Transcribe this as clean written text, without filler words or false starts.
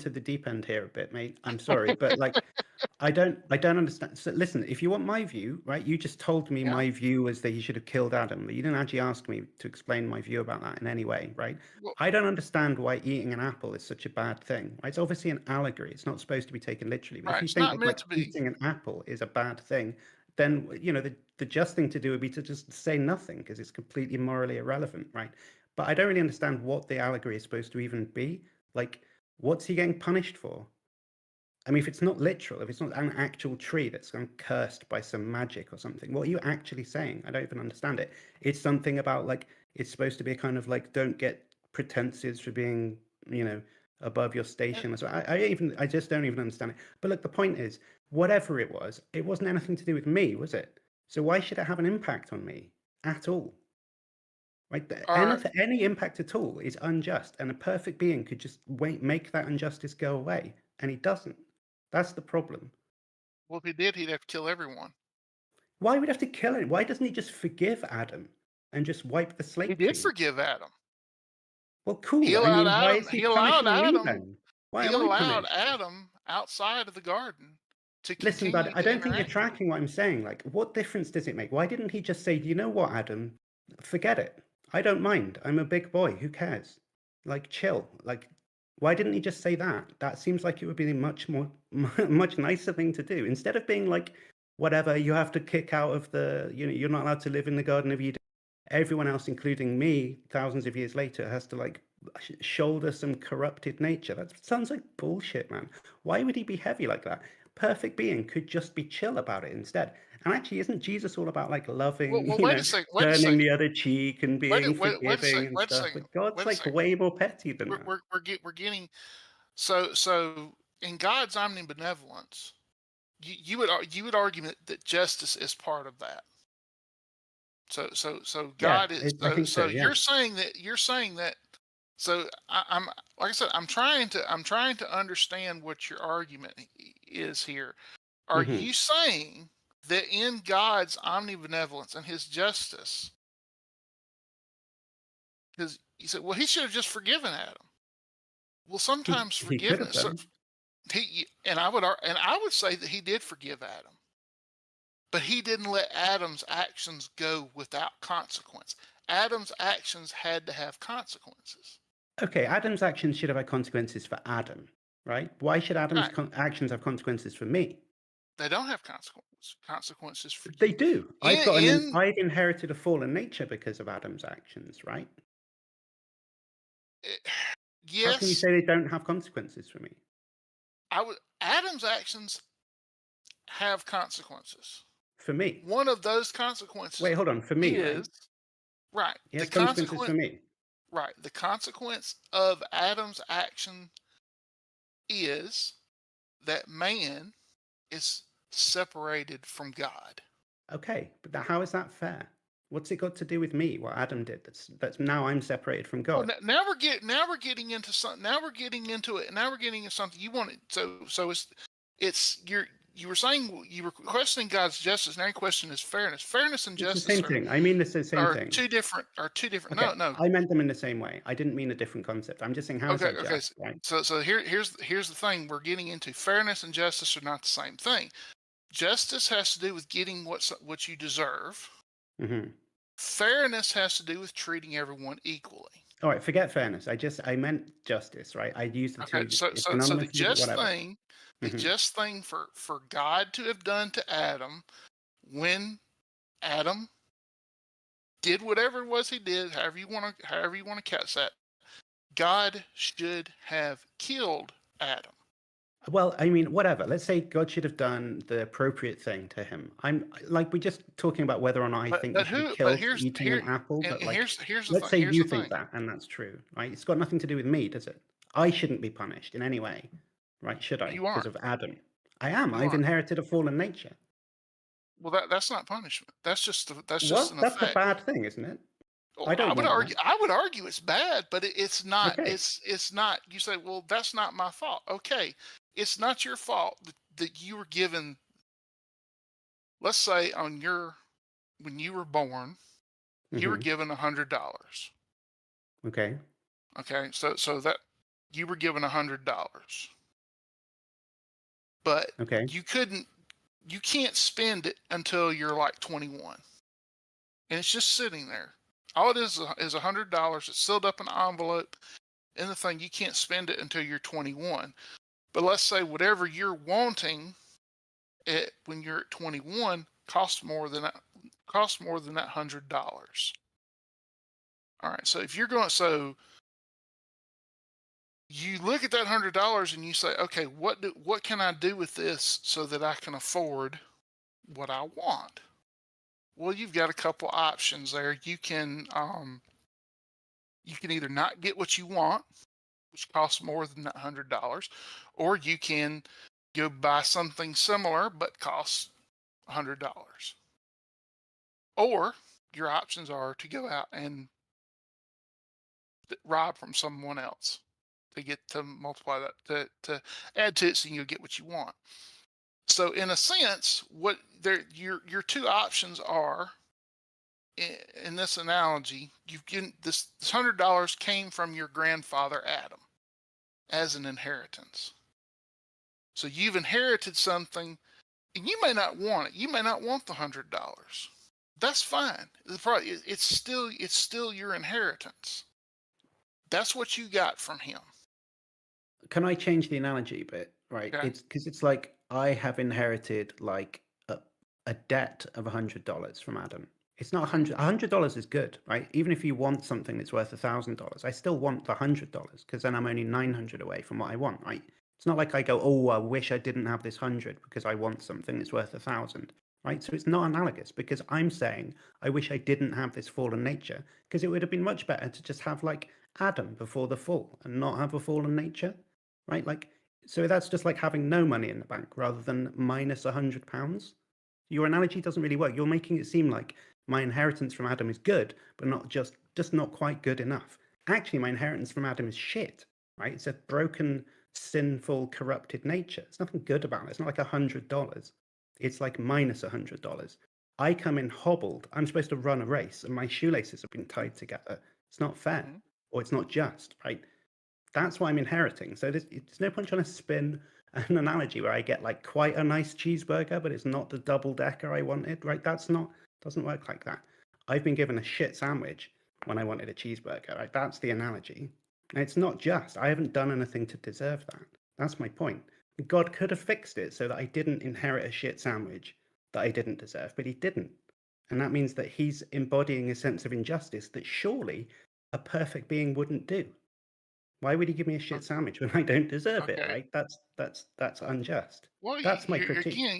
to the deep end here a bit, mate. I'm sorry, but like, I don't understand. So listen, if you want my view, right? You just told me Yeah. my view was that he should have killed Adam. You didn't actually ask me to explain my view about that in any way, right? Well, I don't understand why eating an apple is such a bad thing. Right? It's obviously an allegory. It's not supposed to be taken literally. But if right. you It's think not that meant like to be. eating an apple is a bad thing, then the just thing to do would be to just say nothing because it's completely morally irrelevant, right? But I don't really understand what the allegory is supposed to even be. Like, what's he getting punished for? I mean, if it's not literal, if it's not an actual tree that's gone cursed by some magic or something, what are you actually saying? I don't even understand it. It's something about like it's supposed to be a kind of like don't get pretenses for being, you know, above your uh, station. So I just don't even understand it. But look, the point is, whatever it wasn't anything to do with me, was it? So why should it have an impact on me at all? Right? Or Any impact at all is unjust, and a perfect being could just make that injustice go away, and he doesn't. That's the problem. well, if he did, he'd have to kill everyone. Why would he have to kill him? Why doesn't he just forgive Adam and just wipe the He slate did clean? forgive Adam. Well, He cool. I allowed mean, why Adam. is he punishing me then? Why He am I allowed punished? Adam outside of the garden to Listen, bud, continue I to don't think you're interact with him. tracking what I'm saying. Like, what difference does it make? Why didn't he just say, "Do you know what, Adam? Forget it. I don't mind. I'm a big boy. Who cares? Like, chill." Like, why didn't he just say that? That seems like it would be a much more, much nicer thing to do. Instead of being like, whatever, you have to kick out of you're not allowed to live in the Garden of Eden. Everyone else, including me, thousands of years later, has to like shoulder some corrupted nature. That sounds like bullshit, man. Why would he be heavy like that? Perfect being could just be chill about it instead. And actually, isn't Jesus all about like Well, loving, well, wait a second. Wait a turning second. the other cheek and being Wait a forgiving second. and Wait a stuff? second. But God's Wait a like second. way more petty than that. We're getting so in God's omnibenevolence, you would argue that justice is part of that. So Yeah, God is I think so. so Yeah. you're saying that. So I'm like I said, I'm trying to understand what your argument is here. Are Hmm. you saying that in God's omnibenevolence and His justice, because you said, well, He should have just forgiven Adam. Well, sometimes He could have forgiveness. So done. he and I would say that He did forgive Adam, but He didn't let Adam's actions go without consequence. Adam's actions had to have consequences. Okay, Adam's actions should have had consequences for Adam, right? Why should Adam's Right. actions have consequences for me? They don't have consequences for They you. do. In I've inherited a fallen nature because of Adam's actions, right? eh, How can you yes, say they don't have consequences for me? I would. Adam's actions have consequences. For me. One of those consequences Wait, hold on. For me, right? is right. He has consequences for me. The consequence of Adam's action is that man is separated from God. Okay, but how is that fair? What's it got to do with me? What Adam did? That's now I'm separated from Well, God. now we're getting into something. Now we're getting into it. Now we're getting into something you wanted. So it's you were saying you were questioning God's justice. Now your question is fairness. Fairness and It's the justice same thing. I mean, this is the same thing. are two different. Okay, No. I meant them in the same way. I didn't mean a different concept. I'm just saying, how is that Okay. just, right? So here's the thing. We're getting into fairness and justice are not the same thing. Justice has to do with getting what you deserve. Hmm. Fairness has to do with treating everyone equally. All right, forget fairness. I meant justice, right? I used the Okay, two so synonymously, but whatever. the Hmm. just thing for God to have done to Adam when Adam did whatever it was he did, however you want to catch that, God should have killed Adam. Well, I mean, whatever. Let's say God should have done the appropriate thing to him. I'm like, we're just talking about whether or not I think he should be But killed for eating an apple. But and like, let's say here's you the think thing. that, and that's true, right? It's got nothing to do with me, does it? I shouldn't be punished in any way, right? Should I? You Because aren't. of Adam. I am. You I've aren't. inherited a fallen nature. Well, that's not punishment. That's just What? an That's a effect. bad thing, isn't it? Well, I don't want that. I would argue it's bad, but it's not. Okay. It's not. You say, well, that's not my fault. Okay, it's not your fault that you were given. Let's say when you were born, you were Hmm. given $100. Okay. Okay, so you were given $100, but Okay. you can't spend it until you're like 21, and it's just sitting there. All it is $100. It's sealed up in an envelope in the thing. You can't spend it until you're 21. But let's say whatever you're wanting when you're at 21 costs more than that $100. All right. So if you're going, so you look at that $100 and you say, okay, what can I do with this so that I can afford what I want? Well, you've got a couple options there. You can either not get what you want, which costs more than that $100, or you can go buy something similar but costs $100. Or your options are to go out and rob from someone else to get to multiply that to add to it so you'll get what you want. So in a sense, what your two options are in this analogy, you've given this $100 came from your grandfather Adam as an inheritance. So you've inherited something, and you may not want it. You may not want the $100. That's fine. It's still your inheritance. That's what you got from him. Can I change the analogy a bit? Right. Okay. It's because it's like I have inherited like a debt of $100 from Adam. It's not $100 is good, right? Even if you want something that's worth $1,000, I still want the $100 because then I'm only 900 away from what I want, right? It's not like I go, oh, I wish I didn't have this 100 because I want something that's worth 1,000, right? So it's not analogous because I'm saying I wish I didn't have this fallen nature because it would have been much better to just have like Adam before the fall and not have a fallen nature, right? Like, so that's just like having no money in the bank rather than minus £100. Your analogy doesn't really work. You're making it seem like my inheritance from Adam is good, but not just not quite good enough. Actually, my inheritance from Adam is shit, right? It's a broken, sinful, corrupted nature. It's nothing good about it. It's not like $100. It's like minus $100. I come in hobbled. I'm supposed to run a race, and my shoelaces have been tied together. It's not fair, or it's not just, right? That's what I'm inheriting. So there's no point trying to spin an analogy where I get like quite a nice cheeseburger, but it's not the double decker I wanted, right? Doesn't work like that. I've been given a shit sandwich when I wanted a cheeseburger, right? That's the analogy. And it's not just. I haven't done anything to deserve that. That's my point. God could have fixed it so that I didn't inherit a shit sandwich that I didn't deserve, but he didn't. And that means that he's embodying a sense of injustice that surely a perfect being wouldn't do. Why would he give me a shit sandwich when I don't deserve it, Okay. right? That's unjust. Well, That's my you're critique. again,